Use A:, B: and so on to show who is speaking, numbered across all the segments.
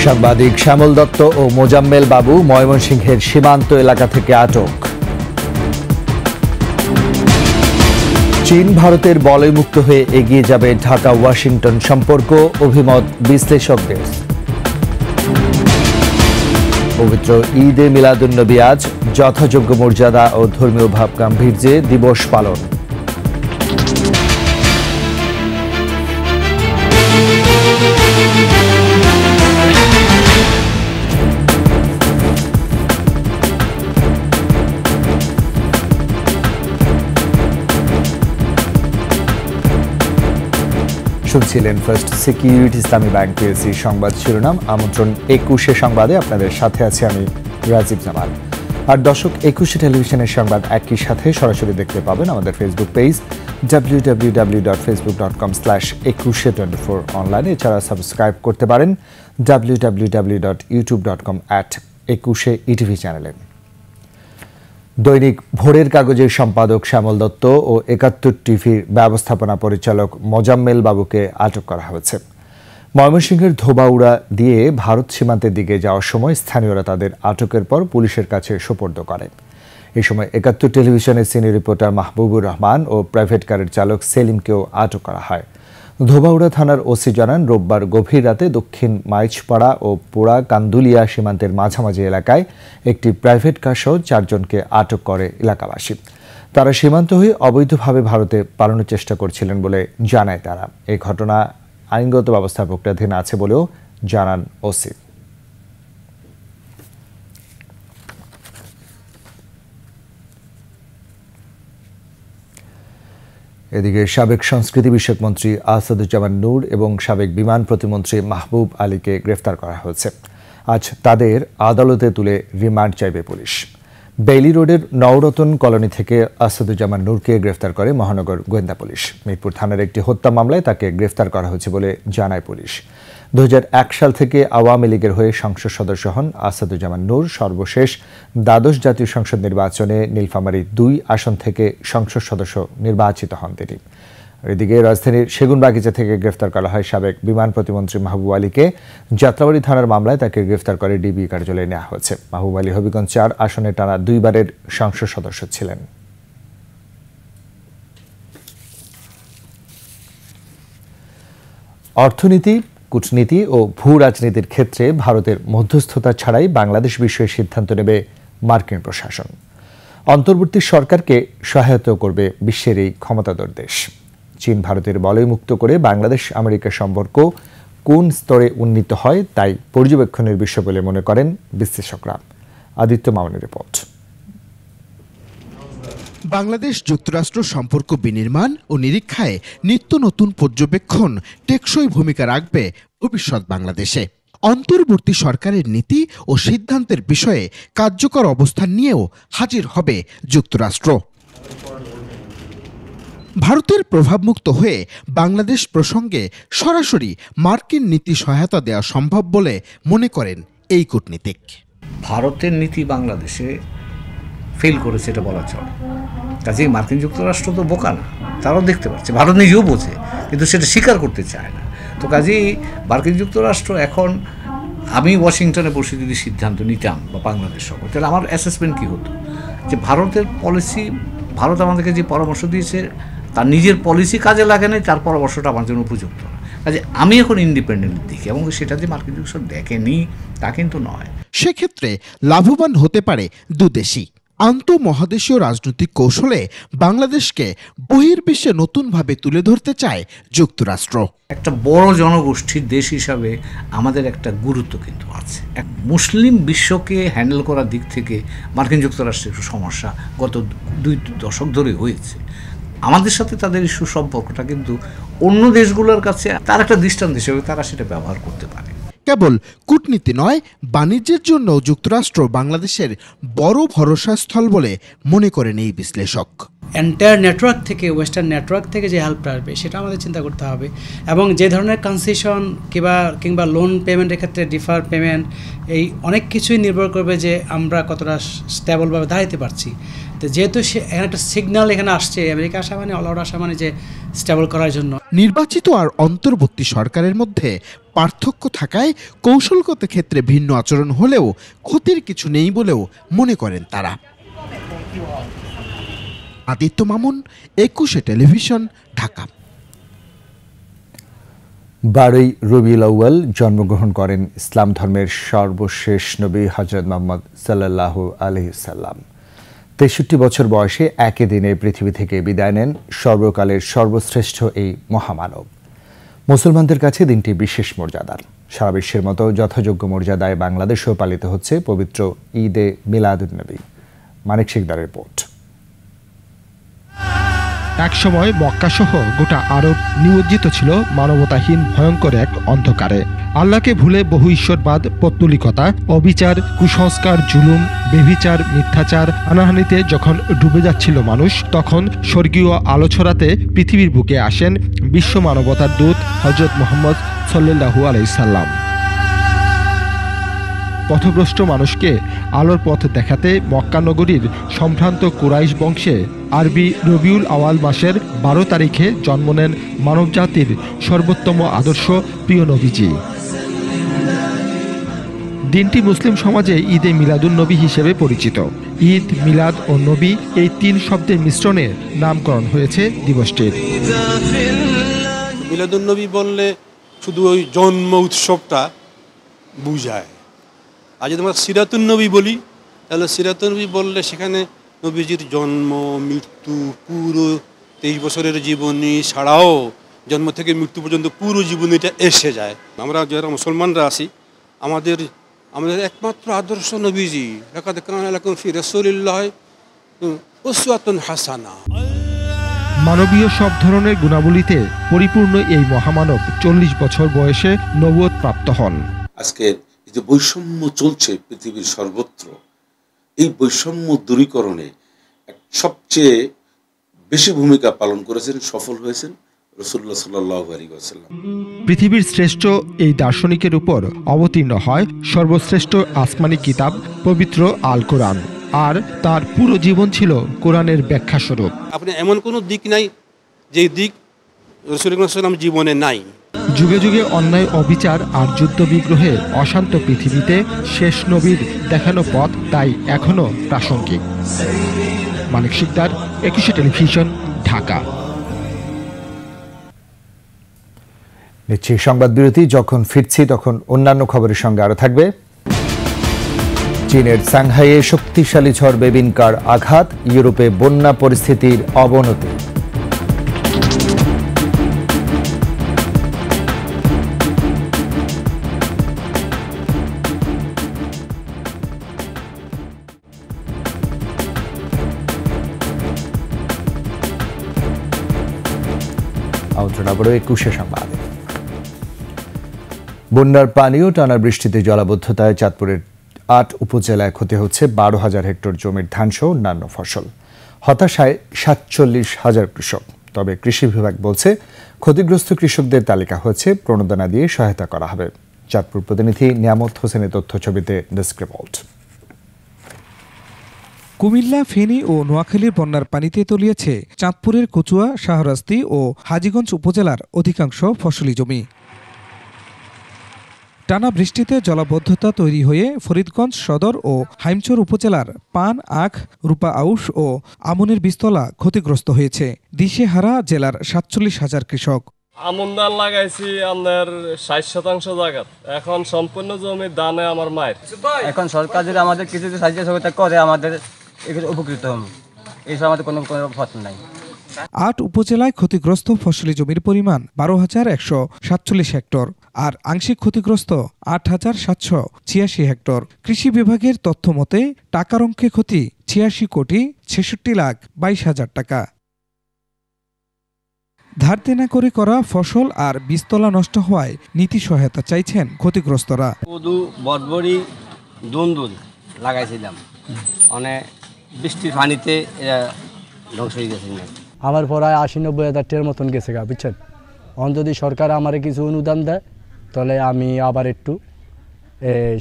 A: সাংবাদিক শ্যামল দত্ত ও মোজাম্মেল বাবু ময়মনসিংহের সীমান্ত এলাকা থেকে আটক। চীন ভারতের বলয়মুক্ত হয়ে এগিয়ে যাবে ঢাকা ওয়াশিংটন সম্পর্ক, অভিমত বিশ্লেষকদের। পবিত্র ঈদে মিলাদুন্নবী আজ যথাযোগ্য মর্যাদা ও ধর্মীয় ভাব গাম্ভীর্যে দিবস পালন। শুনছিলেন ফার্স্ট সিকিউরিটি ইসলামী ব্যাংক পিএলসি সংবাদ শিরোনাম। আমন্ত্রণ 21 সংবাদে আপনাদের সাথে আছি আমি রাজীব জামাল। আর দর্শক, 21 টেলিভিশনের সংবাদ একই সাথে সরাসরি দেখতে পাবেন আমাদের ফেসবুক পেজ www.facebook.com/2124 অনলাইনে। এছাড়া সাবস্ক্রাইব করতে পারেন www.youtube.com/21etv চ্যানেলে। দৈনিক ভোরের কাগজের সম্পাদক শ্যামল দত্ত ও ৭১ টিভির ব্যবস্থাপনা পরিচালক মোজাম্মেল বাবুকে আটক করা হয়েছে। ময়মনসিংহের ধোবাউড়া দিয়ে ভারত সীমান্তের দিকে যাওয়ার সময় স্থানীয়রা তাদের আটকের পর পুলিশের কাছে সোপর্দ করে। এই সময় ৭১ টেলিভিশনের সিনিয়র রিপোর্টার মাহবুবুর রহমান ও প্রাইভেট কারের চালক সেলিমকেও আটক করা হয়। ধোবাউড়া থানার ওসি জানান, রোববার গভীর রাতে দক্ষিণ মাইজপাড়া ও পোড়া কান্দুলিয়া সীমান্তের মাঝামাঝি এলাকায় একটি প্রাইভেট কার সহ 4 জনকে আটক করে এলাকাবাসী। তারা সীমান্ত হয়ে অবৈধভাবে ভারতে পালানোর চেষ্টা করছিলেন বলে জানায় তারা। এই ঘটনা আইনগত ব্যবস্থার প্রক্রিয়াধীন আছে বলেও জানান ওসি। এদিকে সাবেক সংস্কৃতি বিষয়ক মন্ত্রী আসাদুজ্জামান নূর এবং সাবেক বিমান প্রতিমন্ত্রী মাহবুব আলীকে গ্রেফতার করা হয়েছে। আজ তাদের আদালতে তুলে রিমান্ড চাইবে পুলিশ। বেইলি রোডের নওরতন কলোনি থেকে আসাদুজ্জামান নূরকে গ্রেফতার করে মহানগর গোয়েন্দা পুলিশ। মিরপুর থানার একটি হত্যা মামলায় তাকে গ্রেফতার করা হয়েছে বলে জানায় পুলিশ। 2001 সাল থেকে আওয়ামী লীগের হয়ে সংসদ সদস্য হন আসাদুজ্জামান নূর। সর্বশেষ দ্বাদশ জাতীয় সংসদ নির্বাচনে নীলফামারী 2 আসন থেকে সংসদ সদস্য নির্বাচিত হন তিনি। এদিকে রাজধানীর সেগুনবাগিচা থেকে গ্রেফতার করা হয় সাবেক বিমান প্রতিমন্ত্রী মাহবুব আলীকে। যাত্রাবাড়ী থানার মামলায় তাকে গ্রেফতার করে ডিবি কার্যালয়ে নেওয়া হয়েছে। মাহবুব আলী হবিগঞ্জ 4 আসনে টানা 2 বারের সংসদ সদস্য ছিলেন। অর্থনীতি, কূটনীতি ও ভূ রাজনীতির ক্ষেত্রে ভারতের মধ্যস্থতা ছাড়াই বাংলাদেশ বিষয়ে সিদ্ধান্ত নেবে মার্কিন প্রশাসন। অন্তর্বর্তী সরকারকে সহায়তা করবে বিশ্বের এই ক্ষমতাধর দেশ। চীন ভারতের বলয়মুক্ত করে বাংলাদেশ আমেরিকা সম্পর্ক কোন স্তরে উন্নীত হয় তাই পর্যবেক্ষণের বিষয় বলে মনে করেন বিশ্লেষকরা। আদিত্য মামুনের রিপোর্ট।
B: বাংলাদেশ যুক্তরাষ্ট্র সম্পর্ক বিনির্মাণ ও নিরীক্ষায় নিত্য নতুন পর্যবেক্ষণ টেকসই ভূমিকা রাখবে ভবিষ্যৎ বাংলাদেশে। অন্তর্বর্তী সরকারের নীতি ও সিদ্ধান্তের বিষয়ে কার্যকর অবস্থান নিয়েও হাজির হবে যুক্তরাষ্ট্র। ভারতের প্রভাবমুক্ত হয়ে বাংলাদেশ প্রসঙ্গে সরাসরি মার্কিন নীতি সহায়তা দেওয়া সম্ভব বলে মনে করেন এই কূটনীতিক।
C: ভারতের নীতি বাংলাদেশে ফেল করেছে এটা বলা চলে। কাজেই মার্কিন যুক্তরাষ্ট্র তো বোকা না, তারাও দেখতে পাচ্ছে, ভারত নিজেও বোঝে, কিন্তু সেটা স্বীকার করতে চায় না। তো কাজেই মার্কিন যুক্তরাষ্ট্র এখন, আমি ওয়াশিংটনে বসে যদি সিদ্ধান্ত নিতাম বা বাংলাদেশ সহ, তাহলে আমার অ্যাসেসমেন্ট কী হতো যে ভারতের পলিসি, ভারত আমাদেরকে যে পরামর্শ দিয়েছে তার নিজের পলিসি কাজে লাগে নাই, তার পরামর্শটা আমার জন্য উপযুক্ত না। কাজে আমি এখন ইন্ডিপেন্ডেন্ট দেখি, এবং সেটা যে মার্কিন যুক্তরাষ্ট্র দেখেনি তা কিন্তু নয়।
B: সেক্ষেত্রে লাভবান হতে পারে দুদেশই। আন্তঃমহাদেশীয় রাজনৈতিক কৌশলে বাংলাদেশকে বহির্বিশ্বে নতুনভাবে তুলে ধরতে চায় যুক্তরাষ্ট্র।
C: একটা বড় জনগোষ্ঠীর দেশ হিসাবে আমাদের একটা গুরুত্ব কিন্তু আছে। এক মুসলিম বিশ্বকে হ্যান্ডেল করার দিক থেকে মার্কিন যুক্তরাষ্ট্রের একটু সমস্যা গত 2 দশক ধরে হয়েছে। আমাদের সাথে তাদের এই সুসম্পর্কটা কিন্তু অন্য দেশগুলোর কাছে তার একটা দৃষ্টান্ত হিসেবে তারা সেটা ব্যবহার করতে পারে।
B: কেবল কূটনীতি নয়, বাণিজ্যের জন্য যুক্তরাষ্ট্র বাংলাদেশের বড় ভরসাস্থল বলে মনে করেন এই বিশ্লেষক।
D: এন্টায়ার নেটওয়ার্ক থেকে, ওয়েস্টার্ন নেটওয়ার্ক থেকে যে হেল্পটা আসবে সেটা আমাদের চিন্তা করতে হবে, এবং যে ধরনের কনসেশন কিংবা লোন পেমেন্টের ক্ষেত্রে ডিফার পেমেন্ট, এই অনেক কিছুই নির্ভর করবে যে আমরা কতটা স্টেবলভাবে দাঁড়াতে পারছি। তো যেহেতু এখানে একটা সিগন্যাল এখানে আসছে, আমেরিকা আসা মানে অল আউট আসা মানে যে স্টেবল করার জন্য।
B: নির্বাচিত আর অন্তর্বর্তী সরকারের মধ্যে পার্থক্য থাকায় কৌশলগত ক্ষেত্রে ভিন্ন আচরণ হলেও ক্ষতির কিছু নেই বলেও মনে করেন তারা। আদিত্য মামুন, 21 টেলিভিশন, ঢাকা।
A: 12 রবিউল আউয়াল জন্মগ্রহণ করেন ইসলাম ধর্মের সর্বশেষ নবী হযরত মুহাম্মদ সাল্লাল্লাহু আলাইহি সাল্লাম। 63 বছর বয়সে একই দিনে পৃথিবী থেকে বিদায় নেন সর্বকালের সর্বশ্রেষ্ঠ এই মহামানব। মুসলমানদের কাছে দিনটি বিশেষ মর্যাদার। সারা বিশ্বের মতো যথাযোগ্য মর্যাদায় বাংলাদেশেও পালিত হচ্ছে পবিত্র ঈদে মিলাদুন্নবী। মানিক শিকদারের রিপোর্ট।
E: একসময় মক্কাসহ গোটা আরব নিমজ্জিত ছিল মানবতাহীন ভয়ঙ্কর এক অন্ধকারে। আল্লাহকে ভুলে বহু ঈশ্বরবাদ, পৌত্তলিকতা, অবিচার, কুসংস্কার, জুলুম, বেভিচার, মিথ্যাচার, হানাহানিতে যখন ডুবে যাচ্ছিল মানুষ, তখন স্বর্গীয় আলো ছড়াতে পৃথিবীর বুকে আসেন বিশ্ব মানবতার দূত হযরত মুহাম্মদ সাল্লাল্লাহু আলাইহি সাল্লাম। পথভ্রষ্ট মানুষকে আলোর পথ দেখাতে মক্কা নগরীর সম্ভ্রান্ত কুরাইশ বংশে আরবি রবিউল আওয়াল মাসের 12 তারিখে জন্ম নেন মানবজাতির সর্বোত্তম আদর্শ প্রিয় নবীজি। দিনটি মুসলিম সমাজে ঈদে মিলাদুন্নবী হিসেবে পরিচিত। ঈদ, মিলাদ ও নবী এই 3 শব্দের মিশ্রণে নামকরণ হয়েছে দিবসটির।
F: মিলাদুন্নবী বললে শুধু ওই জন্ম উৎসবটা বুঝায়। আর যদি আমরা সিরাতুন্নবী বলি, তাহলে সিরাতুন্নবী বললে সেখানে নবীজির জন্ম, মৃত্যু, পুরো 23 বছরের জীবনী ছাড়াও জন্ম থেকে মৃত্যু পর্যন্ত পুরো জীবনীটা এসে যায়। আমরা যারা মুসলমানরা আছি, আমাদের একমাত্র আদর্শ নবীজি। লাকাদ কানা লাকুম ফি রাসূলিল্লাহি উসওয়াতুন হাসানা।
E: মানবীয় সব ধরনের গুণাবলীতে পরিপূর্ণ এই মহামানব 40 বছর বয়সে নবুয়ত প্রাপ্ত হন।
G: আজকের এই যে বৈষম্য চলছে পৃথিবীর সর্বত্র, এই বৈষম্য দূরীকরণে সবচেয়ে বেশি ভূমিকা পালন করেছেন, সফল হয়েছেন রাসূলুল্লাহ সাল্লাল্লাহু আলাইহি ওয়াসাল্লাম।
E: পৃথিবীর শ্রেষ্ঠ এই দার্শনিকের উপর অবতীর্ণ হয় সর্বশ্রেষ্ঠ আসমানি কিতাব পবিত্র আল কোরআন, আর তার পুরো জীবন ছিল কোরআনের ব্যাখ্যা স্বরূপ।
F: আপনি এমন কোনো দিক নাই যে দিক রাসূলুল্লাহ সাল্লাল্লাহু আলাইহি ওয়াসাল্লাম জীবনে নাই।
E: যুগে যুগে অন্যায়, অবিচার আর যুদ্ধ বিগ্রহে অশান্ত পৃথিবীতে শেষ নবীর দেখানো পথ তাই এখনো প্রাসঙ্গিক। মানিক শিকদার, 21 টেলিভিশন, ঢাকা।
A: নিচ্ছি সংবাদ বিরতি। যখন ফিরছি তখন অন্যান্য খবরের সঙ্গে আরো থাকবে। চীনের সাংহাইয়ে শক্তিশালী ঝড় বেবিনকার আঘাত, ইউরোপে বন্যা পরিস্থিতির অবনতি। আবরো 21 সংবাদ। বন্যার পানি ও টানা বৃষ্টিতে জলাবদ্ধতায় চাঁদপুরের 8 উপজেলায় ক্ষতি হচ্ছে 12,000 হেক্টর জমির ধানসহ অন্যান্য ফসল। হতাশায় 47,000 কৃষক। তবে কৃষি বিভাগ বলছে ক্ষতিগ্রস্ত কৃষকদের তালিকা হয়েছে, প্রণোদনা দিয়ে সহায়তা করা হবে। চাঁদপুর প্রতিনিধি নিয়ামত হোসেনের তথ্য ছবিতে ডেস্ক রিপোর্ট।
H: কুমিল্লা, ফেনী ও নোয়াখালীর বন্যার পানিতে তলিয়েছে চাঁদপুরের কচুয়া, শাহরাস্তি ও হাজীগঞ্জ উপজেলার অধিকাংশ ফসলি জমি। টানা বৃষ্টিতে জলাবদ্ধতা তৈরি হয়ে ফরিদগঞ্জ সদর ও হাইমচর উপজেলার পান, আখ, রূপা আউশ ও আমনের বীজতলা ক্ষতিগ্রস্ত হয়েছে। দিশেহারা জেলার 47,000 কৃষক।
I: আমন ধান লাগাইছি আপনার 60% জায়গা, এখন সম্পূর্ণ জমির দানে আমার মায়ের।
J: এখন সরকার যদি আমাদের কিছু সাহায্য সহযোগিতা করে আমাদের উপকৃত হব, এইসব আমাদের কোনো ফসল নাই।
H: 8 উপজেলায় ক্ষতিগ্রস্ত ফসলি জমির পরিমাণ 12,147 হেক্টর আর আংশিক ক্ষতিগ্রস্ত 8,786 হেক্টর। কৃষি বিভাগের তথ্য মতে টাকার অঙ্কে ক্ষতি 86,66,22,000 টাকা। ধার দেনা করে করা ফসল আর বীজতলা নষ্ট হওয়ায় নীতি সহায়তা চাইছেন ক্ষতিগ্রস্তরা।
J: কদু, বটবড়ি, দুন্দুল লাগাইছিলাম, মানে বৃষ্টির পানিতে ধ্বংস হয়ে গেছে।
K: আমার প্রায় 80-90 হাজার মতন গেছে গা, বুঝছেন। এখন যদি সরকার আমার কিছু অনুদান দেয় তাহলে আমি আবার একটু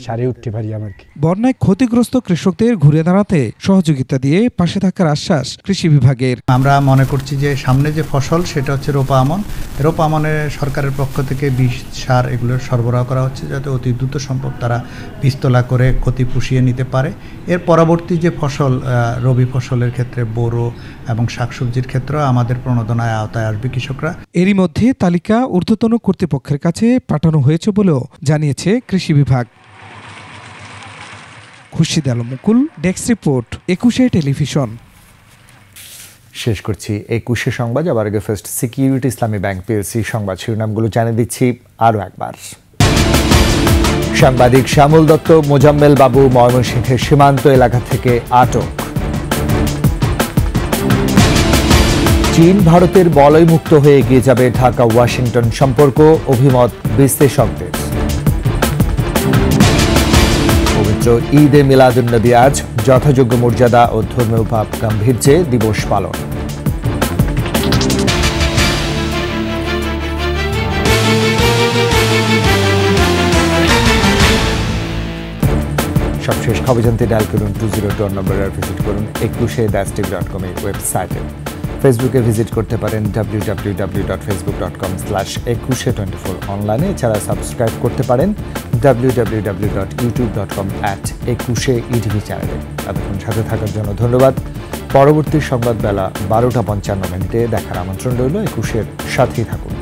K: সারিয়ে উঠতে পারি আর কি।
H: বন্যায় ক্ষতিগ্রস্ত কৃষকদের ঘুরে দাঁড়াতে সহযোগিতা দিয়ে পাশে থাকার আশ্বাস কৃষি বিভাগের।
L: আমরা মনে করছি যে সামনে যে ফসল সেটা হচ্ছে রোপা আমন। রোপা আমনে সরকারের পক্ষ থেকে বীজ সার এগুলোর সরবরাহ করা হচ্ছে যাতে অতি দ্রুত সম্ভব তারা বীজতলা করে ক্ষতি পুষিয়ে নিতে পারে। এর পরবর্তী যে ফসল রবি ফসলের ক্ষেত্রে বোরো এবং শাকসবজির ক্ষেত্রেও আমাদের প্রণোদনায় আওতায় আসবে কৃষকরা।
H: এরই মধ্যে তালিকা ঊর্ধ্বতন কর্তৃপক্ষের কাছে পাঠানো হয়েছে বলেও জানিয়েছে কৃষি বিভাগ। খুরশিদ আলম মুকুল, ডেস্ক রিপোর্ট, 21 টেলিভিশন।
A: শেষ করছি 21 সংবাদ। আবার আগে ফার্স্ট সিকিউরিটি ইসলামী ব্যাংক পিএলসি সংবাদ শিরোনামগুলো জানিয়ে দিচ্ছি আরও একবার। সাংবাদিক শ্যামল দত্ত, মোজাম্মেল বাবু ময়মনসিংহের সীমান্ত এলাকা থেকে আটক। চীন ভারতের বলয়মুক্ত হয়ে এগিয়ে যাবে ঢাকা ওয়াশিংটন সম্পর্ক, অভিমত বিশ্লেষকদের। পবিত্র ঈদে মিলাদুন্নবী আজ, যথাযোগ্য মর্যাদা ও ধর্মীয় ভাব গাম্ভীর্যে দিবস পালন। সবশেষ খবর জানতে ডায়াল করুন 202 নম্বরে, ভিজিট করুন 21-tv.com এর ওয়েবসাইটে। ফেসবুকে ভিজিট করতে পারেন www.facebook.com/2124 অনলাইনে। এছাড়া সাবস্ক্রাইব করতে পারেন www.youtube.com/21ETV চ্যানেলে। এতক্ষণ সাথে থাকার জন্য ধন্যবাদ। পরবর্তী সংবাদ বেলা 12টা 55 মিনিটে দেখার আমন্ত্রণ রইল। 21-এর সাথেই থাকুন।